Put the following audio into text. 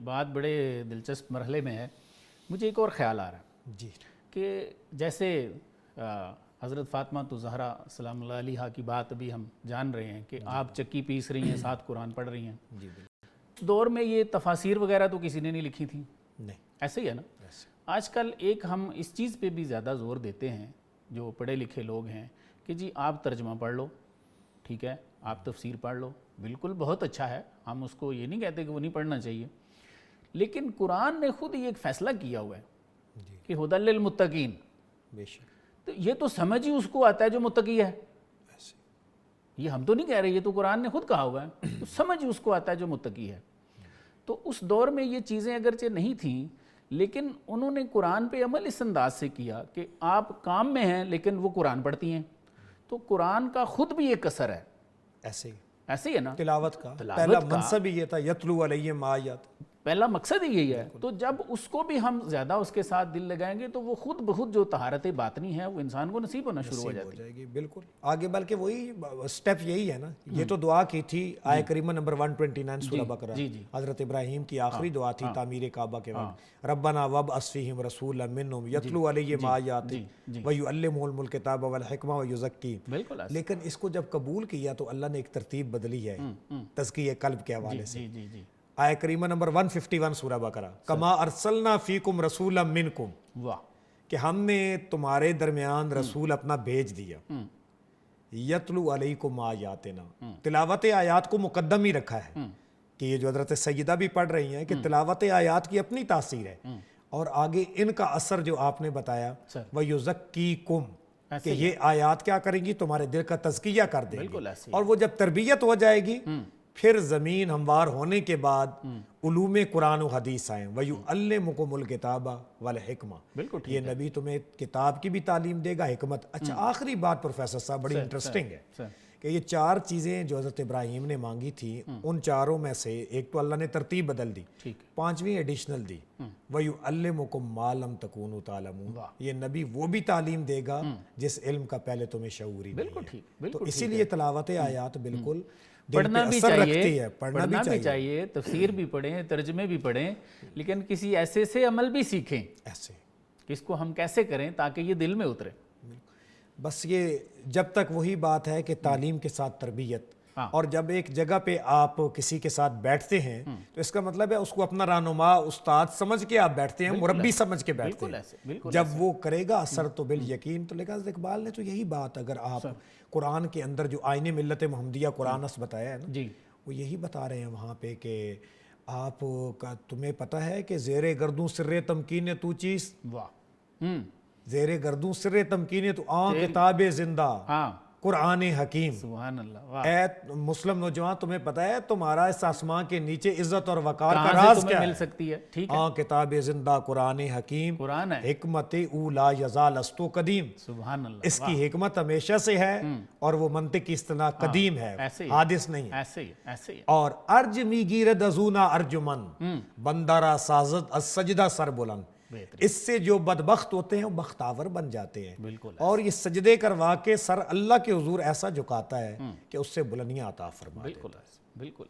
بات بڑے دلچسپ مرحلے میں ہے. مجھے ایک اور خیال آ رہا ہے جی کہ جیسے حضرت فاطمہ تو زہرا سلام اللہ علیہا کی بات ابھی ہم جان رہے ہیں کہ آپ چکی پیس رہی ہیں، ساتھ قرآن پڑھ رہی ہیں. جی بالکل. اس دور میں یہ تفاسیر وغیرہ تو کسی نے نہیں لکھی تھیں، نہیں ایسے ہی ہے نا. ایسے. آج کل ایک ہم اس چیز پہ بھی زیادہ زور دیتے ہیں جو پڑھے لکھے لوگ ہیں کہ جی آپ ترجمہ پڑھ لو، ٹھیک ہے، آپ تفسیر پڑھ لو، بالکل بہت اچھا ہے، ہم اس کو یہ نہیں کہتے کہ وہ نہیں پڑھنا چاہیے. لیکن قرآن نے خود یہ ایک فیصلہ کیا ہوا ہے جی کہ ہدی للمتقین، بے شک. تو یہ تو سمجھ ہی اس کو آتا ہے جو متقی ہے. ایسے. یہ ہم تو نہیں کہہ رہے، یہ تو قرآن نے خود کہا ہوا ہے، تو سمجھ اس کو آتا ہے جو متقی ہے. تو اس دور میں یہ چیزیں اگرچہ نہیں تھیں، لیکن انہوں نے قرآن پہ عمل اس انداز سے کیا کہ آپ کام میں ہیں لیکن وہ قرآن پڑھتی ہیں. تو قرآن کا خود بھی ایک اثر ہے. ایسے ہی ایسے ہی ہے نا، تلاوت کا تلاوت پہلا کا منصب ہی یہ تھا یتلو علیہم آیات. پہلا مقصد ہی یہی ہے. تو جب اس کو بھی ہم زیادہ اس کے ساتھ دل لگائیں گے تو وہ خود بخود جو طہارت باطنی ہے وہ انسان کو نصیب ہونا شروع ہو نصیب ہو جاتی ہے. جائے گی. بالکل آگے بلکہ وہی سٹیپ یہی ہے نا. یہ تو دعا کی تھی آیہ کریمہ نمبر 129 سورہ بقرہ. جی جی حضرت ابراہیم کی آخری دعا تھی تعمیر کعبہ کے وقت. ربنا وابعث فیہم رسولا منہم یتلو علیہم آیاتک ویعلمہم الکتاب والحکمہ ویزکیہم. بالکل ایسے. لیکن اس کو جب قبول کیا تو اللہ نے ایک ترتیب بدلی ہے تزکیہ قلب کے حوالے سے. جی جی جی آیہ کریمہ نمبر 151 سورہ بقرہ. کما ارسلنا فیکم رسولا منکم، واہ، کہ ہم نے تمہارے درمیان رسول اپنا بھیج دیا. یتلو علیکم آیاتنا، تلاوت آیات کو مقدم ہی رکھا ہے کہ یہ جو حضرت سیدہ بھی پڑھ رہی ہیں کہ تلاوت آیات کی اپنی تاثیر ہے، اور آگے ان کا اثر جو آپ نے بتایا وَيُزَكِّيكُمْ، کہ یہ آیات کیا کریں گی، تمہارے دل کا تزکیہ کر دیں گی. بالکل ایسے. اور وہ جب تربیت ہو جائے گی پھر زمین ہموار ہونے کے بعد علوم قرآن و حدیث آئیں. وَيُعَلِّمُكُمُ الْكِتَابَ وَالْحِكْمَةَ، بالکل یہ نبی تمہیں کتاب کی بھی تعلیم دے گا، حکمت. اچھا آخری بات پروفیسر صاحب بڑی انٹرسٹنگ ہے کہ یہ 4 چیزیں جو حضرت ابراہیم نے مانگی تھی ان 4 میں سے ایک تو اللہ نے ترتیب بدل دی، 5ویں ایڈیشنل دی. وَيُعَلِّمُكُمْ مَا لَمْ تَكُونُوا تَعْلَمُونَ، یہ نبی وہ بھی تعلیم دے گا جس علم کا پہلے تمہیں شعور ہی بالکل نہیں ہے. ٹھیک. تو اسی لیے تلاوت آیات بالکل پڑھنا بھی چاہیے، پڑھنا بھی چاہیے، تفسیر بھی پڑھیں، ترجمے بھی پڑھیں، لیکن کسی ایسے سے عمل بھی سیکھیں ایسے کہ اس کو ہم کیسے کریں تاکہ یہ دل میں اترے. بس یہ جب تک وہی بات ہے کہ تعلیم کے ساتھ تربیت. اور جب ایک جگہ پہ آپ کسی کے ساتھ بیٹھتے ہیں تو اس کا مطلب ہے اس کو اپنا رہنما استاد سمجھ کے آپ بیٹھتے ہیں، مربی سمجھ کے بیٹھتے ہیں. جب وہ کرے گا اثر تو بالیقین. تو لیکن حضرت اقبال نے تو یہی بات، اگر آپ قرآن کے اندر جو آئین ملت محمدیہ قرآن اس بتایا ہے نا، وہ یہی بتا رہے ہیں وہاں پہ کہ آپ کا تمہیں پتہ ہے کہ زیر گردوں سر تمکین تو چیز، زیر گردوں سر تمکین تو کتاب زندہ قرآن حکیم. سبحان اللہ. اے مسلم نوجوان تمہیں پتہ ہے تمہارا اس آسمان کے نیچے عزت اور وقار کا راز کیا ہے؟ مل سکتی ہے. ٹھیک ہے، کتاب زندہ قرآن حکیم، قرآن ہے، حکمت اولا یزال استو قدیم. سبحان اللہ. اس کی حکمت ہمیشہ سے ہے اور وہ منطق کی اصطلاح قدیم ہے، حادث نہیں ہے. ایسے ہی. اور ارج می گیرد ازونا ارجمن بندارا سازد از سجدہ سر بلند. اس سے جو بدبخت ہوتے ہیں وہ بختاور بن جاتے ہیں. اور یہ سجدے کروا کے سر اللہ کے حضور ایسا جھکاتا ہے کہ اس سے بلندیاں عطا فرما دیتا ہے. بالکل.